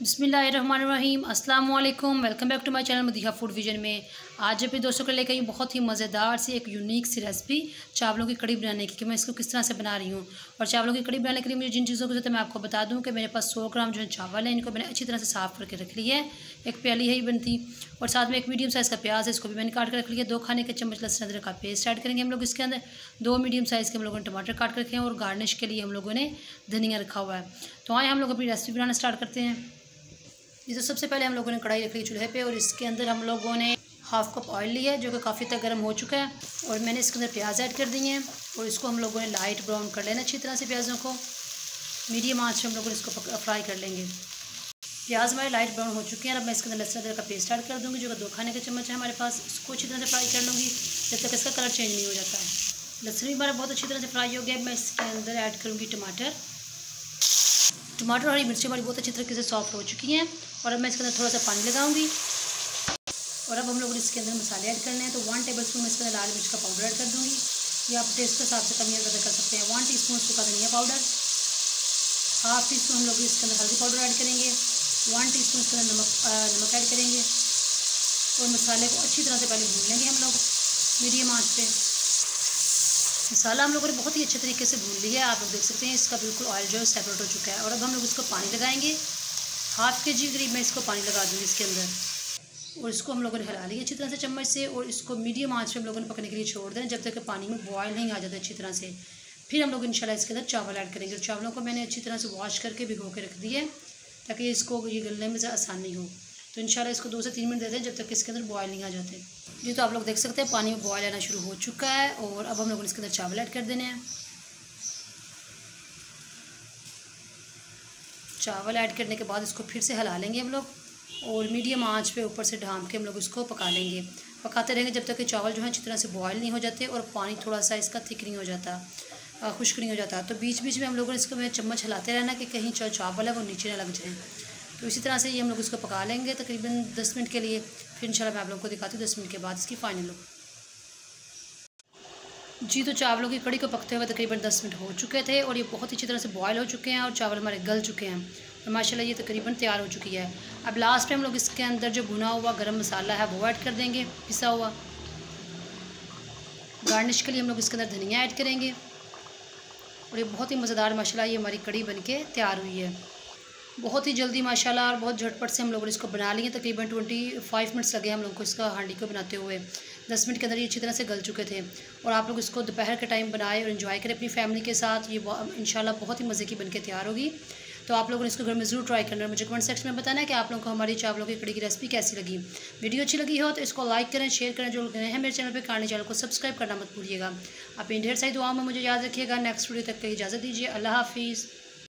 बिस्मिल्लाहिर्रहमानिर्रहीम अस्सलाम वालेकुम। Welcome back to my channel Madiha Food Vision में। आज अपने दोस्तों को लेकर आई बहुत ही मज़ेदार सी एक यूनिक सी रेसिपी चावलों की कड़ी बनाने की, कि मैं इसको किस तरह से बना रही हूँ। और चावलों की कड़ी बनाने के लिए मुझे जिन चीज़ों की ज़रूरत है मैं आपको बता दूँ कि मेरे पास 100 ग्राम जो है चावल है, इनको मैंने अच्छी तरह से साफ़ करके रख लिया है। एक प्याली है ही बनती, और साथ में एक मीडियम साइज़ का प्याज है, इसको भी मैंने काट कर रख लिया। 2 खाने के चम्मच लहसुन अदरक का पेस्ट ऐड करेंगे हम लोग इसके अंदर। 2 मीडियम साइज़ के हम लोगों ने टमाटर काट कर रखे हैं, और गार्निश के लिए हम लोगों ने धनिया रखा हुआ है। तो आए हम लोग अपनी रेसिपी बनाना स्टार्ट करते हैं। ये तो सबसे पहले हम लोगों ने कढ़ाई रख ली चूल्हे पे, और इसके अंदर हम लोगों ने हाफ़ कप ऑयल लिया है जो कि काफ़ी तक गर्म हो चुका है। और मैंने इसके अंदर प्याज ऐड कर दिए हैं, और इसको हम लोगों ने लाइट ब्राउन कर लेना अच्छी तरह से। प्याज़ों को मीडियम आंच पे हम लोग इसको फ्राई कर लेंगे। प्याज हमारे लाइट ब्राउन हो चुके हैं। अब मैं इसके अंदर लहसुन अदरक का पेस्ट ऐड कर दूँगी जो कि 2 खाने के चम्मच है हमारे पास। इसको अच्छी तरह से फ्राई कर लूँगी जब तक इसका कलर चेंज नहीं हो जाता है। लहसुन भी हमारा बहुत अच्छी तरह से फ्राई हो गया। मैं इसके अंदर ऐड करूँगी टमाटर और हरी मिर्ची हमारी बहुत अच्छी तरीके से सॉफ्ट हो चुकी हैं। और अब मैं इसके अंदर थोड़ा सा पानी लगाऊंगी। और अब हम लोग इसके अंदर मसाले ऐड करने हैं। तो 1 टेबलस्पून मैं इसके अंदर लाल मिर्च का पाउडर ऐड कर दूँगी। ये आप टेस्ट के हिसाब से कम या ज़्यादा कर सकते हैं। 1 टीस्पून सूखा धनिया पाउडर, हाफ़ टीस्पून हम लोग इसके अंदर हल्दी पाउडर ऐड करेंगे। 1 टीस्पून इसके अंदर नमक ऐड करेंगे। और मसाले को अच्छी तरह से पहले भून लेंगे हम लोग मीडियम आँच पे। मसाला हम लोगों ने बहुत ही अच्छे तरीके से भून लिया है। आप लोग देख सकते हैं इसका बिल्कुल ऑयल जो है सेपरेट हो चुका है। और अब हम लोग इसको पानी लगाएंगे। ½ kg करीब मैं इसको पानी लगा दूँगी इसके अंदर। और इसको हम लोगों ने हिला लिया अच्छी तरह से चम्मच से, और इसको मीडियम आंच पे हम लोगों ने पकने के लिए छोड़ दें जब तक कि पानी में बॉयल नहीं आ जाता अच्छी तरह से। फिर हम लोग इंशाल्लाह इसके अंदर चावल ऐड करेंगे। चावलों को मैंने अच्छी तरह से वॉश करके भिगो के रख दिए ताकि इसको ये गलने में आसानी हो। तो इंशाल्लाह इसको 2 से 3 मिनट देते हैं जब तक इसके अंदर बॉयल नहीं आ जाते। ये तो आप लोग देख सकते हैं पानी में बॉयल आना शुरू हो चुका है। और अब हम लोगों ने इसके अंदर चावल ऐड कर देने हैं। चावल ऐड करने के बाद इसको फिर से हिला लेंगे हम लोग, और मीडियम आंच पे ऊपर से ढाँप के हम लोग इसको पका लेंगे। पकाते रहेंगे जब तक कि चावल जो है अच्छी तरह से बॉयल नहीं हो जाते और पानी थोड़ा सा इसका थिक नहीं हो जाता, खुश्क नहीं हो जाता। तो बीच बीच में हम लोगों ने इसको में चम्मच हिलाते रहना कि कहीं जो चावल है वो नीचे ना लग जाए। तो इसी तरह से ये हम लोग इसको पका लेंगे तकरीबन 10 मिनट के लिए। फिर इंशाल्लाह मैं आप लोगों को दिखाती हूँ 10 मिनट के बाद इसकी फाइनल लुक। जी तो चावलों की कड़ी को पकते हुए तकरीबन 10 मिनट हो चुके थे, और ये बहुत अच्छी तरह से बॉयल हो चुके हैं और चावल हमारे गल चुके हैं। और माशाल्लाह ये तकरीबन तैयार हो चुकी है। अब लास्ट में हम लोग इसके अंदर जो भुना हुआ गरम मसाला है वो ऐड कर देंगे, पिसा हुआ। गार्निश के लिए हम लोग इसके अंदर धनिया ऐड करेंगे। और ये बहुत ही मज़ेदार माशाल्लाह ये हमारी कड़ी बनके तैयार हुई है। बहुत ही जल्दी माशाल्लाह और बहुत झटपट से हम लोगों ने इसको बना लिए। तकरीबन 25 मिनट्स लगे हम लोगों को इसका हांडी को बनाते हुए। 10 मिनट के अंदर ये अच्छी तरह से गल चुके थे। और आप लोग इसको दोपहर के टाइम बनाए और एंजॉय करें अपनी फैमिली के साथ। ये इंशाल्लाह बहुत ही मज़े की बनके तैयार होगी। तो आप लोगों ने इसको घर में ज़रूर ट्राई करना है। मुझे कमेंट सेक्शन में बताना है कि आप लोगों को हमारी चावलों की कड़ी की रेसिपी कैसी लगी। वीडियो अच्छी लगी हो तो इसको लाइक करें, शेयर करें। जो लोग नए हैं मेरे चैनल पर कानी चैनल को सब्सक्राइब करना मत भूलिएगा। आप इन ढेर सारी दुआओं में मुझे याद रखिएगा। नेक्स्ट वीडियो तक की इजाज़त दीजिए। अल्लाह हाफिज़।